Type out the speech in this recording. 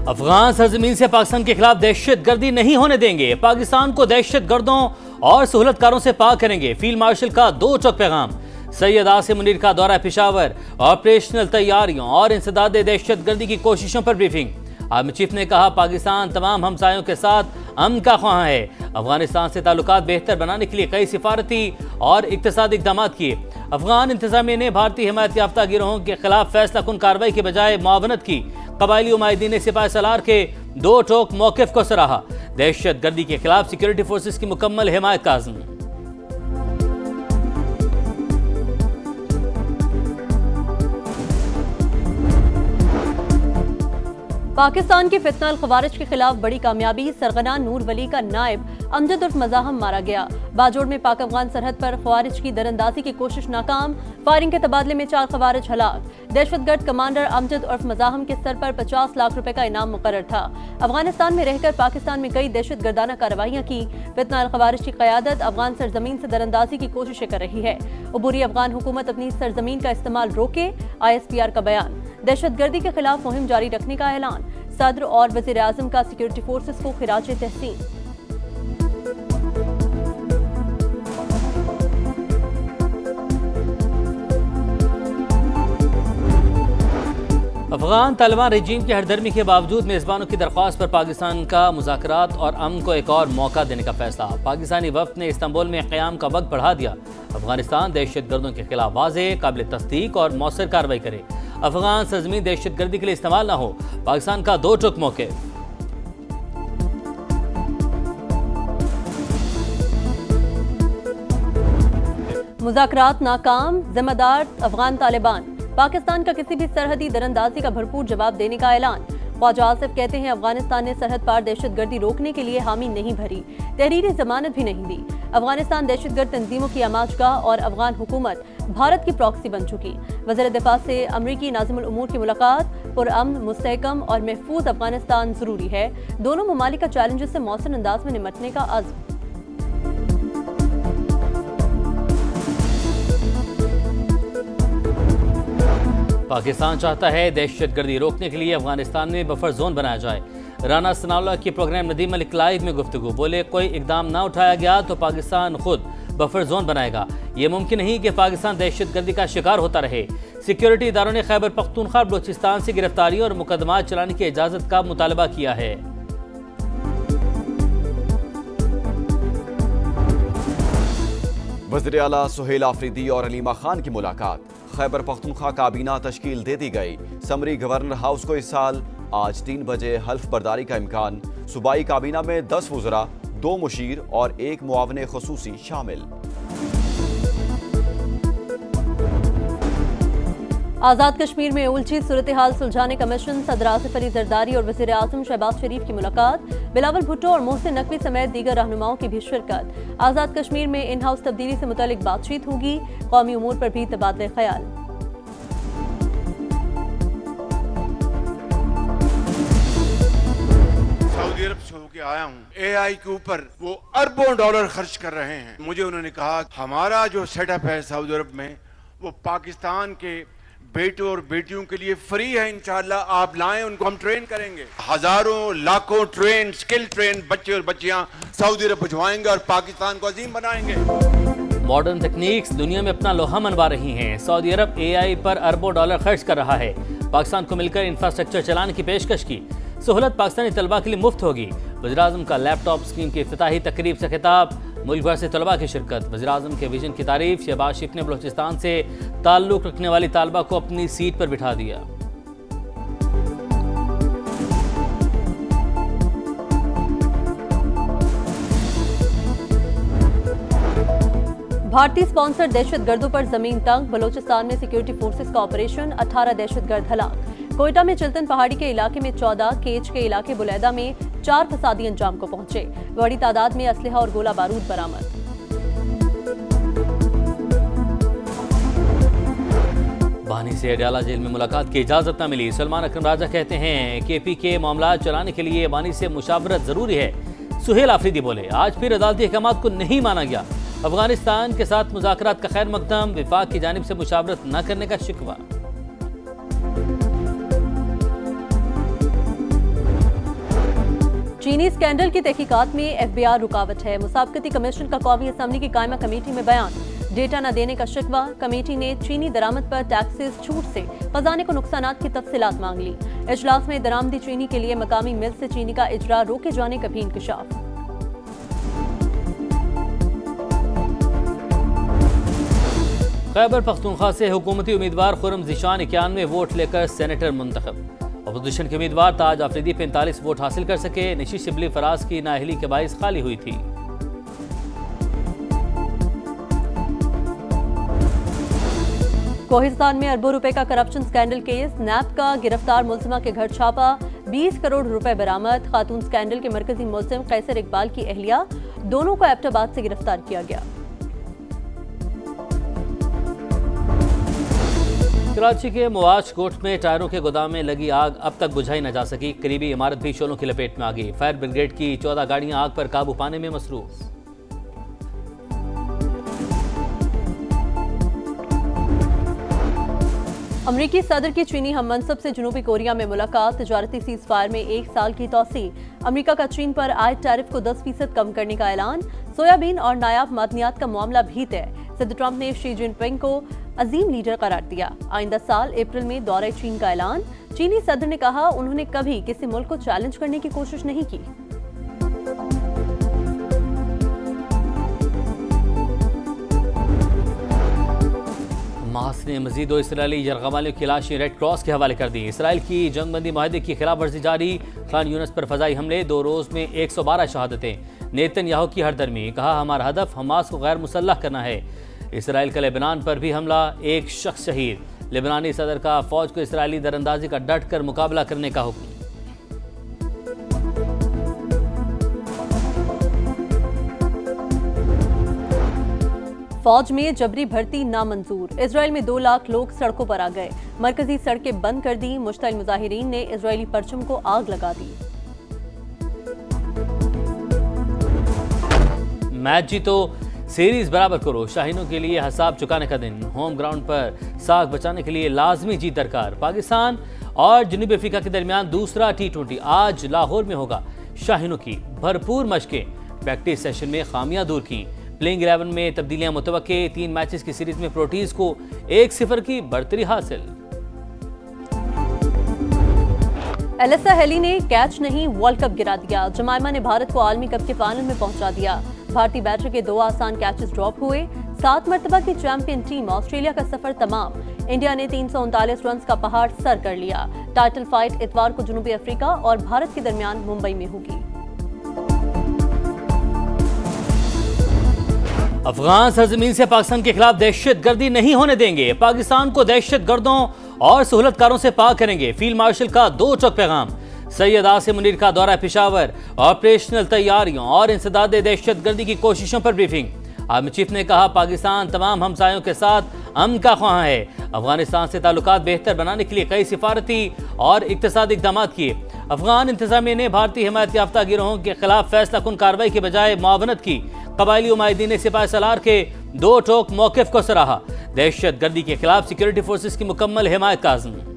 अफगान सरजमीन से पाकिस्तान के खिलाफ दहशत गर्दी नहीं होने देंगे। पाकिस्तान को दहशत गर्दों और सहूलतकारों से पाक करेंगे। फील्ड मार्शल का दो टोक पैगाम। सैयद आसिम मुनीर का दौरा पेशावर, ऑपरेशनल तैयारियों और इंसदाद दहशत गर्दी की कोशिशों पर ब्रीफिंग। आर्मी चीफ ने कहा, पाकिस्तान तमाम हमसायों के साथ अमन का ख्वाह है। अफगानिस्तान से ताल्लुकात बेहतर बनाने के लिए कई सिफारती और इक्तसादी इक़दाम किए। अफगान इंतजामिया ने भारतीय हिमायत याफ्ता गिरोहों के खिलाफ फैसला कुन कार्रवाई के बजाय मुआवनत की। कबायली उमायदीन सिपाही सलार के दो टोक मौक़िफ़ को सराहा। दहशत गर्दी के खिलाफ सिक्योरिटी फोर्सेस की मुकम्मल हिमायत का अज़्म। पाकिस्तान की फितना अल खवारिज के खिलाफ बड़ी कामयाबी। सरगना नूर वली का नायब अमजद उर्फ मज़ाहम मारा गया। बाजोड़ में पाक अफगान सरहद पर खवारिज की दरअंदाजी की कोशिश नाकाम। फायरिंग के तबादले में 4 खवारिज हलाक। दहशतगर्द कमांडर अमजद उर्फ मज़ाहम के सर पर 50 लाख रुपए का इनाम मुकर्रर था। अफगानिस्तान में रहकर पाकिस्तान में कई दहशत गर्दाना कार्रवाइयाँ की। फितना अल खवारिज की क़यादत अफगान सरजमीन से दरअंदाजी की कोशिशें कर रही है। अबूरी अफगान हुकूमत अपनी सरजमीन का इस्तेमाल रोके। ISPR का बयान। दहशतगर्दी के खिलाफ मुहिम जारी रखने का ऐलान। सदर और वज़ीर आज़म का सिक्योरिटी फोर्सेस को खिराज तहसीन। अफगान तालिबान रजीम की हरदर्मी के बावजूद मेज़बानों की दरख्वास्त पर पाकिस्तान का मुज़ाकरात और अमन को एक और मौका देने का फैसला। पाकिस्तानी वफ़द ने इस्तांबुल में क़याम का वक्त बढ़ा दिया। अफगानिस्तान दहशत गर्दों के खिलाफ वाज़ेह, काबिल तस्दीक और मौसर कार्रवाई करे। अफगान सरजमीन दहशत गर्दी के लिए इस्तेमाल न हो। पाकिस्तान का दो टोक मौके। मुज़ाकरात नाकाम। जिम्मेदार अफगान तालिबान। पाकिस्तान का किसी भी सरहदी दरअंदाजी का भरपूर जवाब देने का ऐलान। ख्वाजा आसिफ कहते हैं, अफगानिस्तान ने सरहद पार दहशतगर्दी रोकने के लिए हामी नहीं भरी, तहरीरी जमानत भी नहीं दी। अफगानिस्तान दहशतगर्द तंजीमों की आमाजगाह और अफगान हुकूमत भारत की प्रॉक्सी बन चुकी। वज़ीर दिफा से अमरीकी नाज़िमुल उमूर की मुलाकात। पुरअमन, मुस्तहकम और महफूज अफगानिस्तान जरूरी है। दोनों ममालिक का चैलेंजेस से मौसर अंदाज में निपटने का अज़्म। पाकिस्तान चाहता है दहशत गर्दी रोकने के लिए अफगानिस्तान में बफर जोन बनाया जाए। राना सनाउल्लाह की प्रोग्राम नदीम मलिक लाइव में गुफ्तगू। बोले, कोई इकदाम ना उठाया गया तो पाकिस्तान खुद बफर जोन बनाएगा। ये मुमकिन नहीं कि पाकिस्तान दहशत गर्दी का शिकार होता रहे। सिक्योरिटी इदारों ने खैबर पख्तूनख्वा और बलूचिस्तान से गिरफ्तारियों और मुकदमात चलाने की इजाज़त का मुतालबा किया है। वज़ीर आला सुहेल आफरीदी और अलीमा खान की मुलाकात। खैबर पख्तूनख्वा काबीना तश्कील दे दी गई। समरी गवर्नर हाउस को इस साल आज 3 बजे हल्फ बर्दारी का इम्कान। सूबाई काबीना में 10 वज़रा, 2 मुशीर और 1 मुआवने खुसूसी शामिल। आज़ाद कश्मीर में उलझी सूरत हाल सुलझाने का मिशन। सदर आसिफ अली जरदारी और वज़ीर आज़म शहबाज शरीफ की मुलाकात। बिलावल भुट्टो और मोहसिन नकवी समेत दीगर रहनुमाओं की भी शिरकत। आज़ाद कश्मीर में इन हाउस तब्दीली से मुतालिक बातचीत होगी। कौमी उमूर पर भी तबादले ख्याल। सऊदी अरब से होके आया हूँ। AI के ऊपर वो अरबों डॉलर खर्च कर रहे हैं। मुझे उन्होंने कहा, हमारा जो सेटअप है सऊदी अरब में, वो पाकिस्तान के बेटों और बेटियों के लिए फ्री है। इंशाअल्लाह आप लाएं, उनको हम ट्रेन करेंगे। हजारों लाखों ट्रेन, स्किल ट्रेन बच्चे और बच्चियां सऊदी अरब भिजवाएंगे और पाकिस्तान को अजीम बनाएंगे। मॉडर्न टेक्निक्स दुनिया में अपना लोहा मनवा रही हैं। सऊदी अरब AI पर अरबों डॉलर खर्च कर रहा है। पाकिस्तान को मिलकर इंफ्रास्ट्रक्चर चलाने की पेशकश की। सहूलत पाकिस्तानी तलबा के लिए मुफ्त होगी। वज़ीर आज़म का लैपटॉप स्कीम की इफ्तिताही तकरीब से खिताब। मुल्क भर से तलबा की शिरकत। वज़ीर आज़म के विजन की तारीफ। शहबाज शरीफ ने बलूचिस्तान से ताल्लुक़ रखने वाली तालबा को अपनी सीट पर बिठा दिया। भारतीय स्पॉन्सर दहशत गर्दों पर जमीन तंग। बलूचिस्तान में सिक्योरिटी फोर्सेस का ऑपरेशन। 18 दहशतगर्द हलाक। कोयटा में चिल्तन पहाड़ी के इलाके में 14, केच के इलाके बुलैदा में 4 फसादी अंजाम को पहुंचे। बड़ी तादाद में असलहा और गोला बारूद बरामद। बानी से अडयाला जेल में मुलाकात की इजाजत न मिली। सलमान अकरम राजा कहते हैं, KP के मामला चलाने के लिए बानी से मुशावरत जरूरी है। सुहेल आफरीदी बोले, आज फिर अदालती अहकामात को नहीं माना गया। अफगानिस्तान के साथ मुज़ाकरात का खैर मकदम। विफाक की जानिब से मुशावरत न करने का शिकवा। चीनी स्कैंडल की तहकीकात में FBI रुकावट है। मुसाबकती कमीशन का कौमी असम्बली की कायमा कमेटी में बयान। डेटा न देने का शिकवा। कमेटी ने चीनी दरामद पर टैक्सेस छूट से खजाने को नुकसानात की तफसीलात मांग ली। इजलास में दरामदी चीनी के लिए मकामी मिल से चीनी का इजरा रोके जाने का भी इंकशाफ। खैबर पख्तूनख्वा से हुकूमती उम्मीदवार खुर्रम ज़ीशान 91 वोट लेकर सेनेटर मुंतखब। अपोजिशन के उम्मीदवार ताज आफरीदी 45 वोट हासिल कर सके। निशी शिबली फराज की नाअहली के बाइस खाली हुई थी। कोहिस्तान में अरबों रुपए का करप्शन स्कैंडल केस। नैब का गिरफ्तार मुलजिमा के घर छापा। 20 करोड़ रुपए बरामद। खातून स्कैंडल के मरकजी मुलजिम कैसर इकबाल की अहलिया, दोनों को एबटाबाद से गिरफ्तार किया गया। कराची के मुआज कोट में टायरों के गोदाम में लगी आग अब तक बुझाई न जा सकी। करीबी इमारत भी शोलों की लपेट में आ गई। फायर ब्रिगेड की 14 गाड़ियां आग पर काबू पाने में मसरूफ। अमरीकी सदर की चीनी हममनसब से जनूबी कोरिया में मुलाकात। तजारती सीज फायर में 1 साल की तौसी। अमरीका का चीन पर आयद टैरिफ को 10% कम करने का ऐलान। सोयाबीन और नायाब मादनियात का मामला भी तय। सदर ट्रंप ने शी जिनपिंग को अजीम लीडर करार दिया। आइंदा साल अप्रैल में दौरे चीन का ऐलान। चीनी सदर ने कहा उन्होंने कभी किसी मुल्क को चैलेंज करने की कोशिश नहीं की। हमास ने मजीद 2 इसराइली यरगमालियों की लाशें रेड क्रॉस के हवाले कर दी। इसराइल की जंगबंदी माहदे की खिलाफ वर्जी जारी। खान यूनस पर फजाई हमले। 2 रोज में 112 शहादतें। नेतन्याहू की हरदर्मी। कहा हमारा हदफ हमास को गैर मुसल्लह करना है। इसराइल का लेबनान पर भी हमला। 1 शख्स शहीद। लेबनानी सदर का फौज को इसराइली दरअंदाजी का डट कर मुकाबला करने का हुक्म। फौज में जबरी भर्ती नामंजूर। इजराइल में 2 लाख लोग सड़कों पर आ गए। मरकजी सड़कें बंद कर दी। मुश्तइल मुजाहिरीन ने इजरायली परचम को आग लगा दी। मैच जीतो, सीरीज बराबर करो। शाहीनों के लिए हिसाब चुकाने का दिन। होम ग्राउंड पर साख बचाने के लिए लाजमी जीत दरकार। पाकिस्तान और जनूबी अफ्रीका के दरमियान दूसरा T20 आज लाहौर में होगा। शाहीनों की भरपूर मशकें। प्रैक्टिस सेशन में खामियां दूर की। प्लेइंग 11 में तब्दीलियां मुतवक्के। 3 मैचेस की सीरीज में प्रोटीज को 1-0 की बढ़तरी हासिल। एलिसा हेली ने कैच नहीं वर्ल्ड कप गिरा दिया। जमाइमा ने भारत को आलमी कप के फाइनल में पहुंचा दिया। भारतीय बैटर के 2 आसान कैचेस ड्रॉप हुए। 7 मरतबा की चैंपियन टीम ऑस्ट्रेलिया का सफर तमाम। इंडिया ने 339 रन का पहाड़ सर कर लिया। टाइटल फाइट इतवार को जनूबी अफ्रीका और भारत के दरमियान मुंबई में होगी। अफगान सरजमीन से पाकिस्तान के खिलाफ दहशतगर्दी नहीं होने देंगे। पाकिस्तान को दहशतगर्दों और सहूलतकारों से पाक करेंगे। फील्ड मार्शल का 2 टोक पैगाम। सैयद आसिम मुनीर का दौरा पेशावर। ऑपरेशनल तैयारियों और इंसदाद दहशतगर्दी की कोशिशों पर ब्रीफिंग। आर्मी चीफ ने कहा पाकिस्तान तमाम हमसायों के साथ अमन का ख्वाह है। अफगानिस्तान से ताल्लुकात बेहतर बनाने के लिए कई सिफारती और इक्तसादी इक़दाम किए। अफगान इंतजामिया ने भारतीय हिमायत याफ्ता गिरोहों के खिलाफ फैसला कुन कार्रवाई के बजाय मुआवनत की। कबायली उमायदीन सिपाही सलार के 2 टोक मौक़िफ़ को सराहा। दहशतगर्दी के खिलाफ सिक्योरिटी फोर्सेस की मुकम्मल हिमायत का अज़्म।